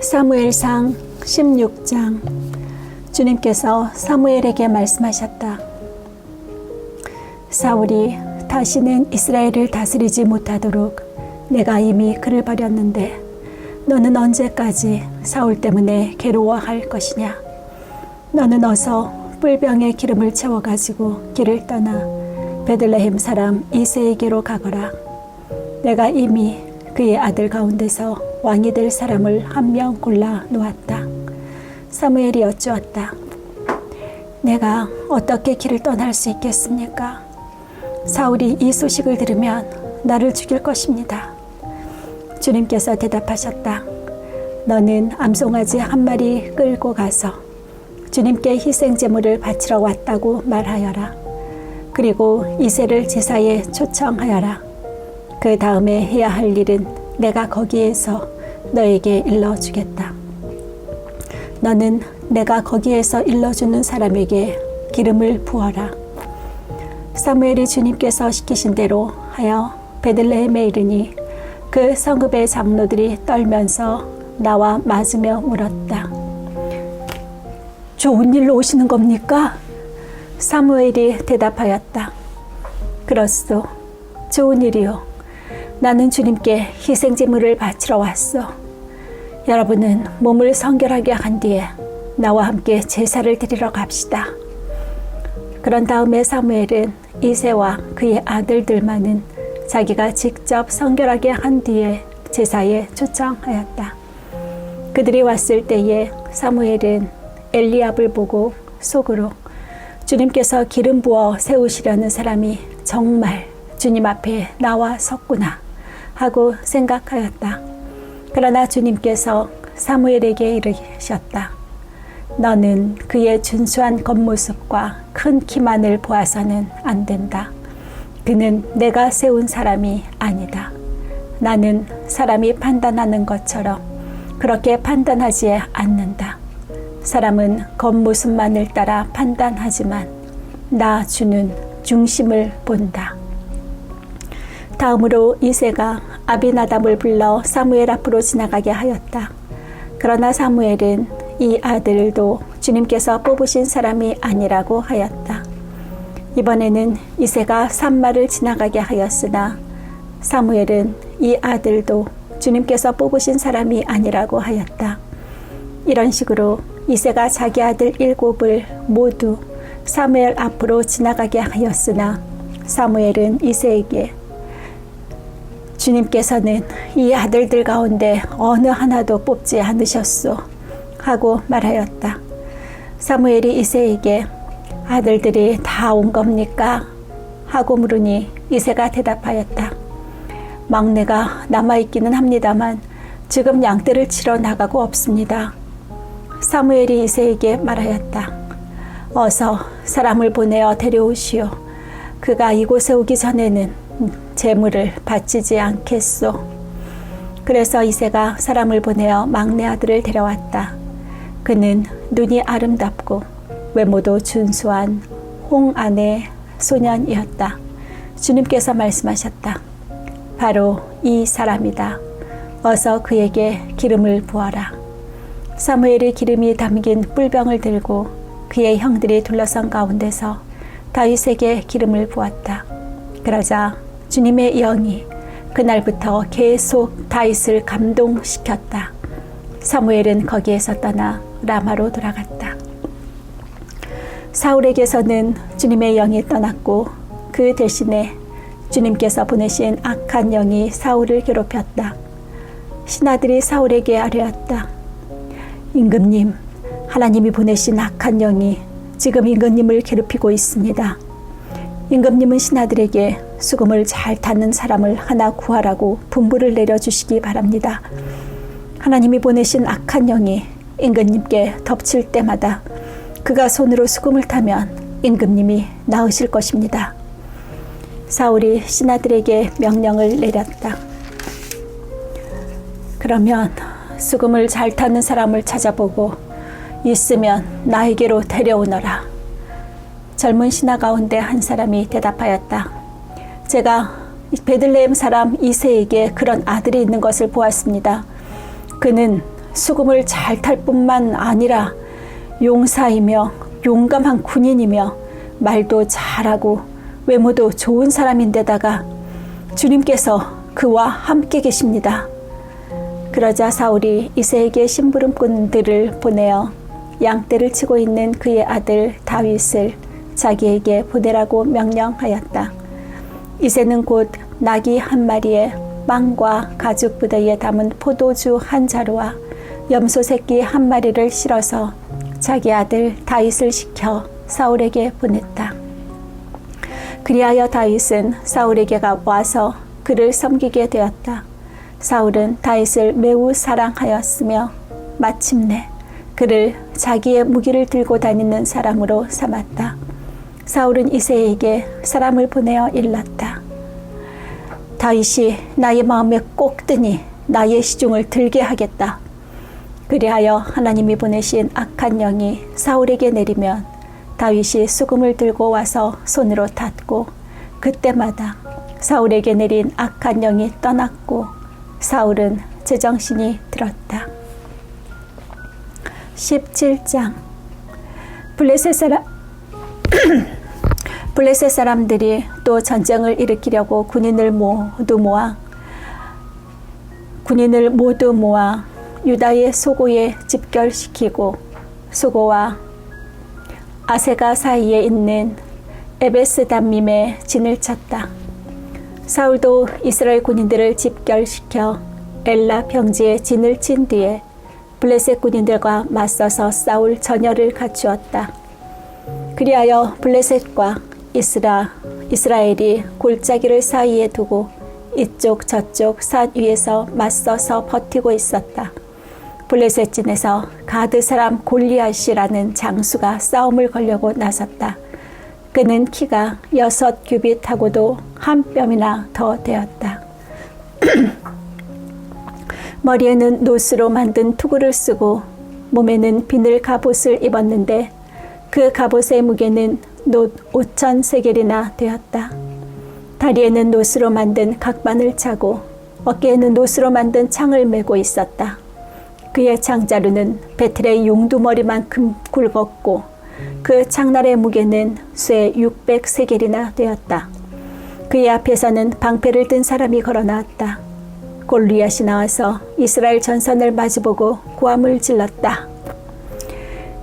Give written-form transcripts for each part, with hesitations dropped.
사무엘상 16장. 주님께서 사무엘에게 말씀하셨다. 사울이 다시는 이스라엘을 다스리지 못하도록 내가 이미 그를 버렸는데 너는 언제까지 사울 때문에 괴로워할 것이냐. 너는 어서 뿔병에 기름을 채워가지고 길을 떠나 베들레헴 사람 이새에게로 가거라. 내가 이미 그의 아들 가운데서 왕이 될 사람을 한 명 골라 놓았다. 사무엘이 여쭈었다. 내가 어떻게 길을 떠날 수 있겠습니까? 사울이 이 소식을 들으면 나를 죽일 것입니다. 주님께서 대답하셨다. 너는 암송아지 한 마리 끌고 가서 주님께 희생제물을 바치러 왔다고 말하여라. 그리고 이새를 제사에 초청하여라. 그 다음에 해야 할 일은 내가 거기에서 너에게 일러주겠다. 너는 내가 거기에서 일러주는 사람에게 기름을 부어라. 사무엘이 주님께서 시키신 대로 하여 베들레헴에 이르니 그 성읍의 장로들이 떨면서 나와 맞으며 물었다. 좋은 일로 오시는 겁니까? 사무엘이 대답하였다. 그렇소. 좋은 일이요. 나는 주님께 희생제물을 바치러 왔어. 여러분은 몸을 성결하게 한 뒤에 나와 함께 제사를 드리러 갑시다. 그런 다음에 사무엘은 이새와 그의 아들들만은 자기가 직접 성결하게 한 뒤에 제사에 초청하였다. 그들이 왔을 때에 사무엘은 엘리압을 보고 속으로 주님께서 기름 부어 세우시려는 사람이 정말 주님 앞에 나와 섰구나 하고 생각하였다. 그러나 주님께서 사무엘에게 이르셨다. 너는 그의 준수한 겉모습과 큰 키만을 보아서는 안 된다. 그는 내가 세운 사람이 아니다. 나는 사람이 판단하는 것처럼 그렇게 판단하지 않는다. 사람은 겉모습만을 따라 판단하지만 나 주는 중심을 본다. 다음으로 이새가 아비나답을 불러 사무엘 앞으로 지나가게 하였다. 그러나 사무엘은 이 아들도 주님께서 뽑으신 사람이 아니라고 하였다. 이번에는 이새가 산마를 지나가게 하였으나 사무엘은 이 아들도 주님께서 뽑으신 사람이 아니라고 하였다. 이런 식으로 이새가 자기 아들 7을 모두 사무엘 앞으로 지나가게 하였으나 사무엘은 이새에게 주님께서는 이 아들들 가운데 어느 하나도 뽑지 않으셨소 하고 말하였다. 사무엘이 이새에게 아들들이 다 온 겁니까? 하고 물으니 이새가 대답하였다. 막내가 남아있기는 합니다만 지금 양떼를 치러 나가고 없습니다. 사무엘이 이새에게 말하였다. 어서 사람을 보내어 데려오시오. 그가 이곳에 오기 전에는 제물을 바치지 않겠소. 그래서 이새가 사람을 보내어 막내 아들을 데려왔다. 그는 눈이 아름답고 외모도 준수한 홍안의 소년이었다. 주님께서 말씀하셨다. 바로 이 사람이다. 어서 그에게 기름을 부어라. 사무엘이 기름이 담긴 뿔병을 들고 그의 형들이 둘러선 가운데서 다윗에게 기름을 부었다. 그러자 주님의 영이 그날부터 계속 다윗을 감동시켰다. 사무엘은 거기에서 떠나 라마로 돌아갔다. 사울에게서는 주님의 영이 떠났고 그 대신에 주님께서 보내신 악한 영이 사울을 괴롭혔다. 신하들이 사울에게 아뢰었다. 임금님, 하나님이 보내신 악한 영이 지금 임금님을 괴롭히고 있습니다. 임금님은 신하들에게 수금을 잘 타는 사람을 하나 구하라고 분부를 내려주시기 바랍니다. 하나님이 보내신 악한 영이 임금님께 덮칠 때마다 그가 손으로 수금을 타면 임금님이 나으실 것입니다. 사울이 신하들에게 명령을 내렸다. 그러면 수금을 잘 타는 사람을 찾아보고 있으면 나에게로 데려오너라. 젊은 신하 가운데 한 사람이 대답하였다. 제가 베들레헴 사람 이새에게 그런 아들이 있는 것을 보았습니다. 그는 수금을 잘 탈 뿐만 아니라 용사이며 용감한 군인이며 말도 잘하고 외모도 좋은 사람인데다가 주님께서 그와 함께 계십니다. 그러자 사울이 이새에게 심부름꾼들을 보내어 양떼를 치고 있는 그의 아들 다윗을 자기에게 보내라고 명령하였다. 이새는 곧 나귀 한 마리에 빵과 가죽 부대에 담은 포도주 한 자루와 염소 새끼 한 마리를 실어서 자기 아들 다윗을 시켜 사울에게 보냈다. 그리하여 다윗은 사울에게 와서 그를 섬기게 되었다. 사울은 다윗을 매우 사랑하였으며 마침내 그를 자기의 무기를 들고 다니는 사람으로 삼았다. 사울은 이새에게 사람을 보내어 일렀다. 다윗이 나의 마음에 꼭 드니 나의 시중을 들게 하겠다. 그리하여 하나님이 보내신 악한 영이 사울에게 내리면 다윗이 수금을 들고 와서 손으로 탔고 그때마다 사울에게 내린 악한 영이 떠났고 사울은 제정신이 들었다. 17장 블레셋 사람들이 또 전쟁을 일으키려고 군인을 모두 모아 유다의 소고에 집결시키고 소고와 아세가 사이에 있는 에베스담밈에 진을 쳤다. 사울도 이스라엘 군인들을 집결시켜 엘라 평지에 진을 친 뒤에 블레셋 군인들과 맞서서 싸울 전열을 갖추었다. 그리하여 블레셋과 이스라엘이 골짜기를 사이에 두고 이쪽 저쪽 산 위에서 맞서서 버티고 있었다. 블레셋 진에서 가드 사람 골리앗이라는 장수가 싸움을 걸려고 나섰다. 그는 키가 6규빗하고도 한 뼘이나 더 되었다. 머리에는 노스로 만든 투구를 쓰고 몸에는 비늘 갑옷을 입었는데 그 갑옷의 무게는 놋 5,000세겔이나 되었다. 다리에는 노스로 만든 각반을 차고 어깨에는 노스로 만든 창을 메고 있었다. 그의 창자루는 베틀의 용두머리만큼 굵었고 그 창날의 무게는 쇠 600세겔이나 되었다. 그의 앞에서는 방패를 든 사람이 걸어나왔다. 골리앗이 나와서 이스라엘 전선을 마주보고 고함을 질렀다.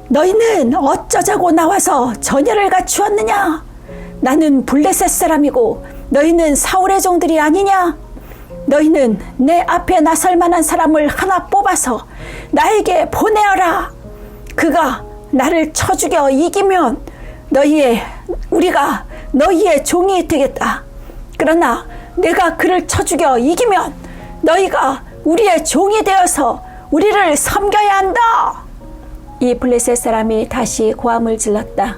너희는 어쩌자고 나와서 전열을 갖추었느냐? 나는 블레셋 사람이고 너희는 사울의 종들이 아니냐? 너희는 내 앞에 나설 만한 사람을 하나 뽑아서 나에게 보내어라. 그가 나를 쳐 죽여 이기면 우리가 너희의 종이 되겠다. 그러나 내가 그를 쳐 죽여 이기면 너희가 우리의 종이 되어서 우리를 섬겨야 한다. 이 블레셋 사람이 다시 고함을 질렀다.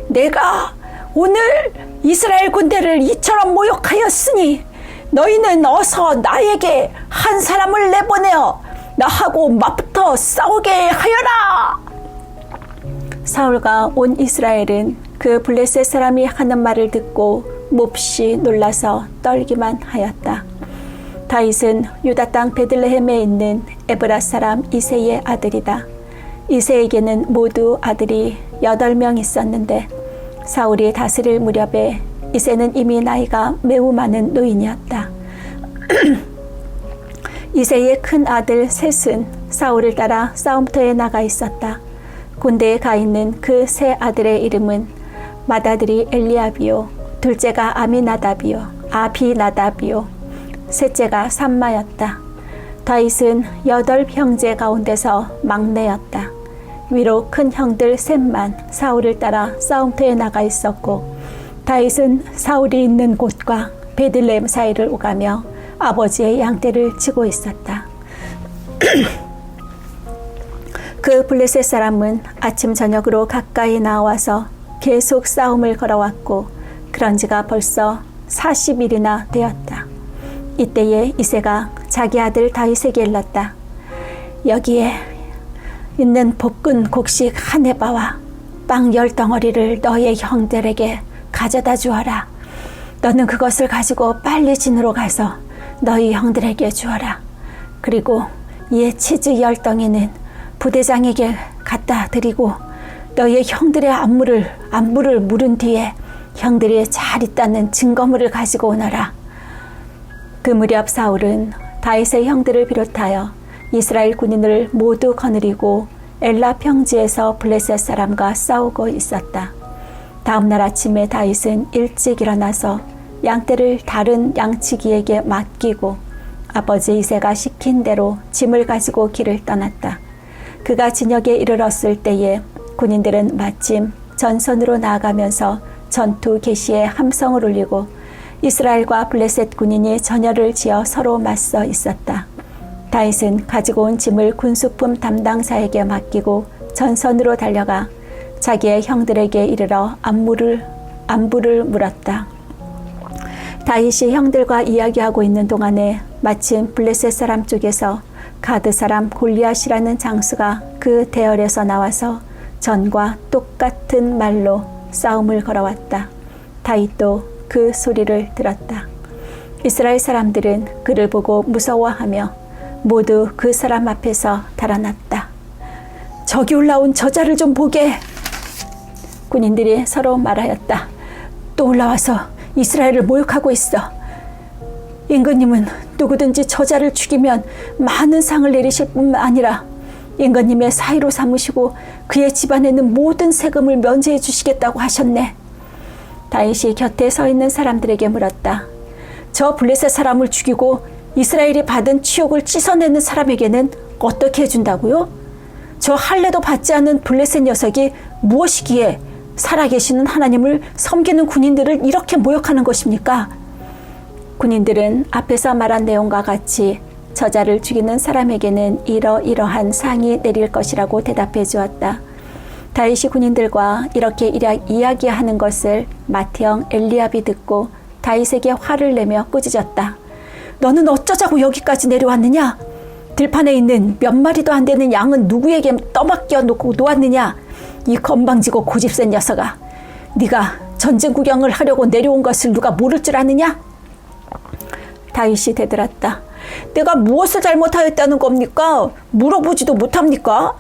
내가 오늘 이스라엘 군대를 이처럼 모욕하였으니 너희는 어서 나에게 한 사람을 내보내어 나하고 맞붙어 싸우게 하여라. 사울과 온 이스라엘은 그 블레셋 사람이 하는 말을 듣고 몹시 놀라서 떨기만 하였다. 다윗은 유다 땅 베들레헴에 있는 에브라 사람 이새의 아들이다. 이새에게는 모두 아들이 8명 있었는데 사울이 다스릴 무렵에 이새는 이미 나이가 매우 많은 노인이었다. 이새의 큰 아들 셋은 사울을 따라 싸움터에 나가 있었다. 군대에 가 있는 그 세 아들의 이름은 맏아들이 엘리압이요, 둘째가 아비나답이요, 셋째가 삼마였다. 다윗은 8형제 가운데서 막내였다. 위로 큰 형들 셋만 사울을 따라 싸움터에 나가 있었고 다윗은 사울이 있는 곳과 베들레헴 사이를 오가며 아버지의 양떼를 치고 있었다. 그 블레셋 사람은 아침 저녁으로 가까이 나와서 계속 싸움을 걸어왔고 그런 지가 벌써 40일이나 되었다. 이때에 이새가 자기 아들 다윗에게 일렀다. 여기에 있는 볶은 곡식 한 해바와 빵 10덩어리를 너의 형들에게 가져다 주어라. 너는 그것을 가지고 빨리 진으로 가서 너희 형들에게 주어라. 그리고 이에 치즈 10덩이는 부대장에게 갖다 드리고 너의 형들의 안부를 물은 뒤에 형들이 잘 있다는 증거물을 가지고 오너라. 그 무렵 사울은 다윗의 형들을 비롯하여 이스라엘 군인을 모두 거느리고 엘라 평지에서 블레셋 사람과 싸우고 있었다. 다음 날 아침에 다윗은 일찍 일어나서 양떼를 다른 양치기에게 맡기고 아버지 이새가 시킨 대로 짐을 가지고 길을 떠났다. 그가 진역에 이르렀을 때에 군인들은 마침 전선으로 나아가면서 전투 개시에 함성을 울리고 이스라엘과 블레셋 군인이 전열을 지어 서로 맞서 있었다. 다윗은 가지고 온 짐을 군수품 담당자에게 맡기고 전선으로 달려가 자기의 형들에게 이르러 안부를 물었다. 다윗이 형들과 이야기하고 있는 동안에 마침 블레셋 사람 쪽에서 가드 사람 골리앗이라는 장수가 그 대열에서 나와서 전과 똑같은 말로 싸움을 걸어왔다. 다윗도 그 소리를 들었다. 이스라엘 사람들은 그를 보고 무서워하며 모두 그 사람 앞에서 달아났다. 저기 올라온 저자를 좀 보게. 군인들이 서로 말하였다. 또 올라와서 이스라엘을 모욕하고 있어. 임금님은 누구든지 저자를 죽이면 많은 상을 내리실 뿐만 아니라 임금님의 사위로 삼으시고 그의 집안에는 모든 세금을 면제해 주시겠다고 하셨네. 다윗이 곁에 서 있는 사람들에게 물었다. 저 블레셋 사람을 죽이고 이스라엘이 받은 치욕을 씻어내는 사람에게는 어떻게 해준다고요? 저 할례도 받지 않은 블레셋 녀석이 무엇이기에 살아계시는 하나님을 섬기는 군인들을 이렇게 모욕하는 것입니까? 군인들은 앞에서 말한 내용과 같이 저자를 죽이는 사람에게는 이러이러한 상이 내릴 것이라고 대답해 주었다. 다윗이 군인들과 이렇게 이야기하는 것을 맏형 엘리압이 듣고 다윗에게 화를 내며 꾸짖었다. 너는 어쩌자고 여기까지 내려왔느냐? 들판에 있는 몇 마리도 안 되는 양은 누구에게 떠맡겨 놓고 놓았느냐? 이 건방지고 고집센 녀석아, 네가 전쟁 구경을 하려고 내려온 것을 누가 모를 줄 아느냐? 다윗이 대들었다. 내가 무엇을 잘못하였다는 겁니까? 물어보지도 못합니까?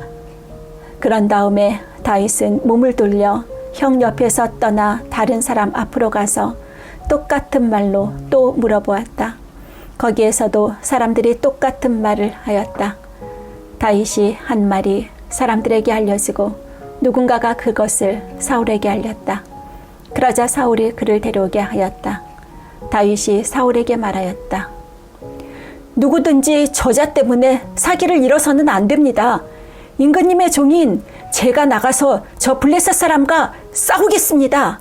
그런 다음에 다윗은 몸을 돌려 형 옆에서 떠나 다른 사람 앞으로 가서 똑같은 말로 또 물어보았다. 거기에서도 사람들이 똑같은 말을 하였다. 다윗이 한 말이 사람들에게 알려지고 누군가가 그것을 사울에게 알렸다. 그러자 사울이 그를 데려오게 하였다. 다윗이 사울에게 말하였다. 누구든지 저자 때문에 사기를 잃어서는 안 됩니다. 임금님의 종인 제가 나가서 저 블레셋 사람과 싸우겠습니다.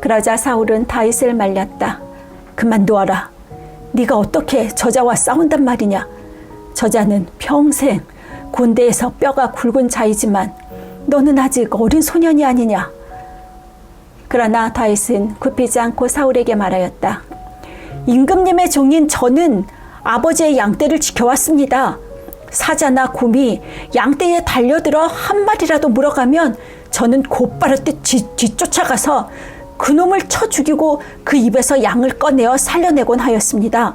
그러자 사울은 다윗을 말렸다. 그만두어라. 네가 어떻게 저자와 싸운단 말이냐. 저자는 평생 군대에서 뼈가 굵은 자이지만 너는 아직 어린 소년이 아니냐. 그러나 다윗은 굽히지 않고 사울에게 말하였다. 임금님의 종인 저는 아버지의 양떼를 지켜왔습니다. 사자나 곰이 양떼에 달려들어 한 마리라도 물어가면 저는 곧바로 뒤쫓아가서 그놈을 쳐 죽이고 그 입에서 양을 꺼내어 살려내곤 하였습니다.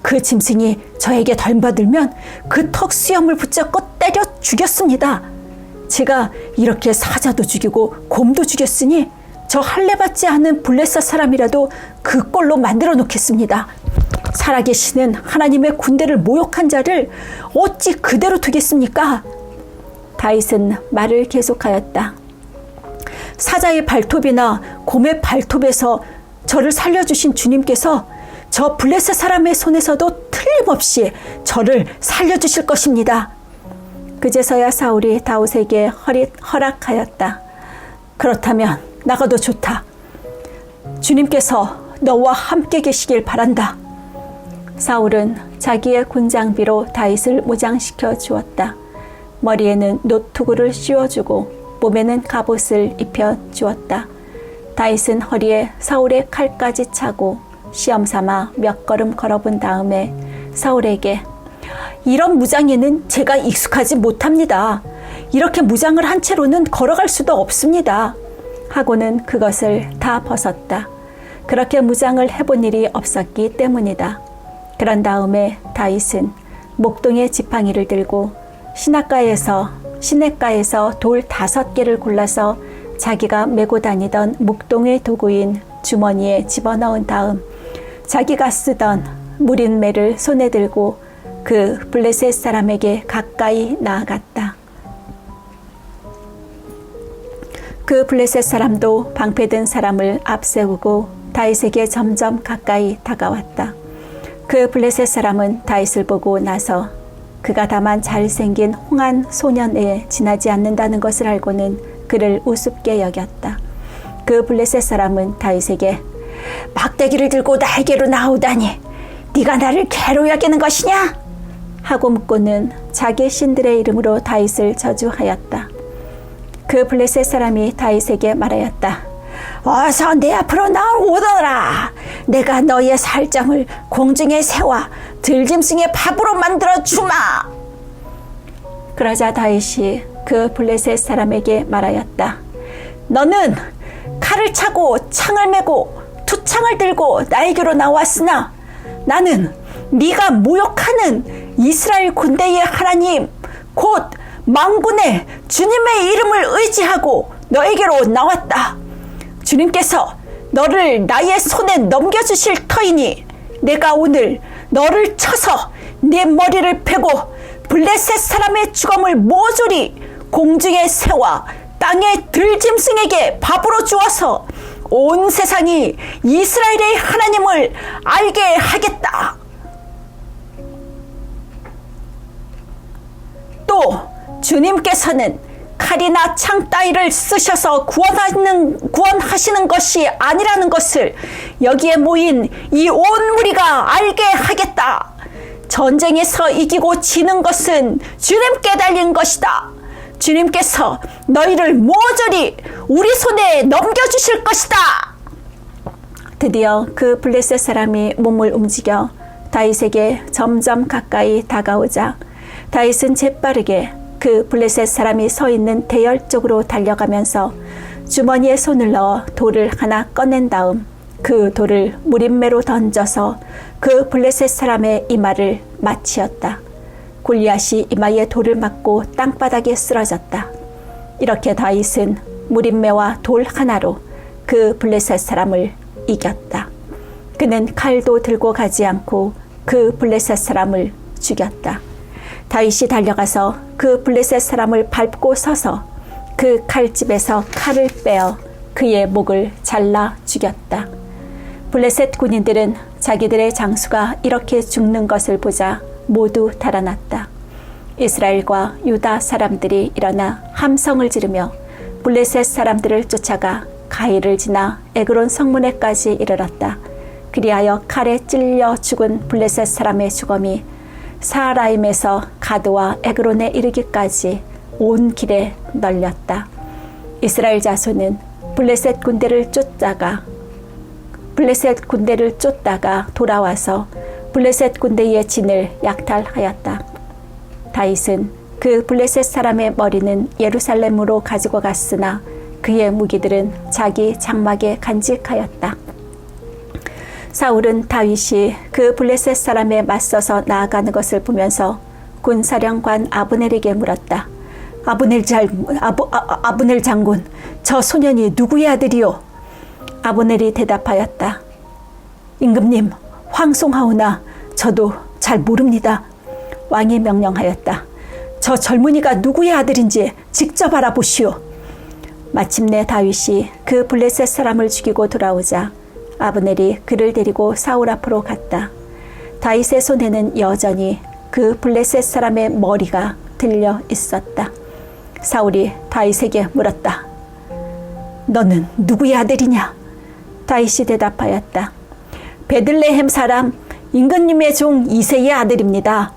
그 짐승이 저에게 덤벼들면 그 턱 수염을 붙잡고 때려 죽였습니다. 제가 이렇게 사자도 죽이고 곰도 죽였으니 저 할례받지 않은 블레셋 사람이라도 그 꼴로 만들어 놓겠습니다. 살아계시는 하나님의 군대를 모욕한 자를 어찌 그대로 두겠습니까? 다윗은 말을 계속하였다. 사자의 발톱이나 곰의 발톱에서 저를 살려주신 주님께서 저 블레셋 사람의 손에서도 틀림없이 저를 살려주실 것입니다. 그제서야 사울이 다윗에게 허락하였다. 그렇다면 나가도 좋다. 주님께서 너와 함께 계시길 바란다. 사울은 자기의 군장비로 다윗을 무장시켜 주었다. 머리에는 노투구를 씌워주고 몸에는 갑옷을 입혀 주었다. 다윗은 허리에 사울의 칼까지 차고 시험삼아 몇 걸음 걸어본 다음에 사울에게 이런 무장에는 제가 익숙하지 못합니다. 이렇게 무장을 한 채로는 걸어갈 수도 없습니다. 하고는 그것을 다 벗었다. 그렇게 무장을 해본 일이 없었기 때문이다. 그런 다음에 다윗은 목동의 지팡이를 들고 시냇가에서 돌 5개를 골라서 자기가 메고 다니던 목동의 도구인 주머니에 집어넣은 다음 자기가 쓰던 무린 매를 손에 들고 그 블레셋 사람에게 가까이 나아갔다. 그 블레셋 사람도 방패든 사람을 앞세우고 다윗에게 점점 가까이 다가왔다. 그 블레셋 사람은 다윗을 보고 나서 그가 다만 잘생긴 홍한 소년에 지나지 않는다는 것을 알고는 그를 우습게 여겼다. 그 블레셋 사람은 다윗에게 막대기를 들고 나에게로 나오다니 네가 나를 개로 여기는 것이냐? 하고 묻고는 자기 신들의 이름으로 다윗을 저주하였다. 그 블레셋 사람이 다윗에게 말하였다. 어서 내 앞으로 나오너라. 내가 너의 살점을 공중의 새와 들짐승의 밥으로 만들어 주마. 그러자 다윗이 그 블레셋 사람에게 말하였다. 너는 칼을 차고 창을 메고 투창을 들고 나에게로 나왔으나 나는 네가 모욕하는 이스라엘 군대의 하나님 곧 만군의 주님의 이름을 의지하고 너에게로 나왔다. 주님께서 너를 나의 손에 넘겨주실 터이니 내가 오늘 너를 쳐서 네 머리를 베고 블레셋 사람의 주검을 모조리 공중의 새와 땅의 들짐승에게 밥으로 주어서 온 세상이 이스라엘의 하나님을 알게 하겠다. 또 주님께서는 칼이나 창 따위를 쓰셔서 구원하시는 것이 아니라는 것을 여기에 모인 이 온 무리가 알게 하겠다. 전쟁에서 이기고 지는 것은 주님께 달린 것이다. 주님께서 너희를 모조리 우리 손에 넘겨주실 것이다. 드디어 그 블레셋 사람이 몸을 움직여 다윗에게 점점 가까이 다가오자 다윗은 재빠르게 그 블레셋 사람이 서 있는 대열 쪽으로 달려가면서 주머니에 손을 넣어 돌을 하나 꺼낸 다음 그 돌을 무린매로 던져서 그 블레셋 사람의 이마를 맞추었다. 골리앗이 이마에 돌을 맞고 땅바닥에 쓰러졌다. 이렇게 다윗은 무린매와 돌 하나로 그 블레셋 사람을 이겼다. 그는 칼도 들고 가지 않고 그 블레셋 사람을 죽였다. 다윗이 달려가서 그 블레셋 사람을 밟고 서서 그 칼집에서 칼을 빼어 그의 목을 잘라 죽였다. 블레셋 군인들은 자기들의 장수가 이렇게 죽는 것을 보자 모두 달아났다. 이스라엘과 유다 사람들이 일어나 함성을 지르며 블레셋 사람들을 쫓아가 가이를 지나 에그론 성문에까지 이르렀다. 그리하여 칼에 찔려 죽은 블레셋 사람의 주검이 사라임에서 가드와 에그론에 이르기까지 온 길에 널렸다. 이스라엘 자손은 블레셋 군대를 쫓다가 돌아와서 블레셋 군대의 진을 약탈하였다. 다윗은 그 블레셋 사람의 머리는 예루살렘으로 가지고 갔으나 그의 무기들은 자기 장막에 간직하였다. 사울은 다윗이 그 블레셋 사람에 맞서서 나아가는 것을 보면서 군사령관 아브넬에게 물었다. 아브넬 장군, 저 소년이 누구의 아들이요? 아브넬이 대답하였다. 임금님, 황송하오나 저도 잘 모릅니다. 왕이 명령하였다. 저 젊은이가 누구의 아들인지 직접 알아보시오. 마침내 다윗이 그 블레셋 사람을 죽이고 돌아오자 아브넬이 그를 데리고 사울 앞으로 갔다. 다윗의 손에는 여전히 그 블레셋 사람의 머리가 들려 있었다. 사울이 다윗에게 물었다. 너는 누구의 아들이냐? 다윗이 대답하였다. 베들레헴 사람 임금님의 종 이새의 아들입니다.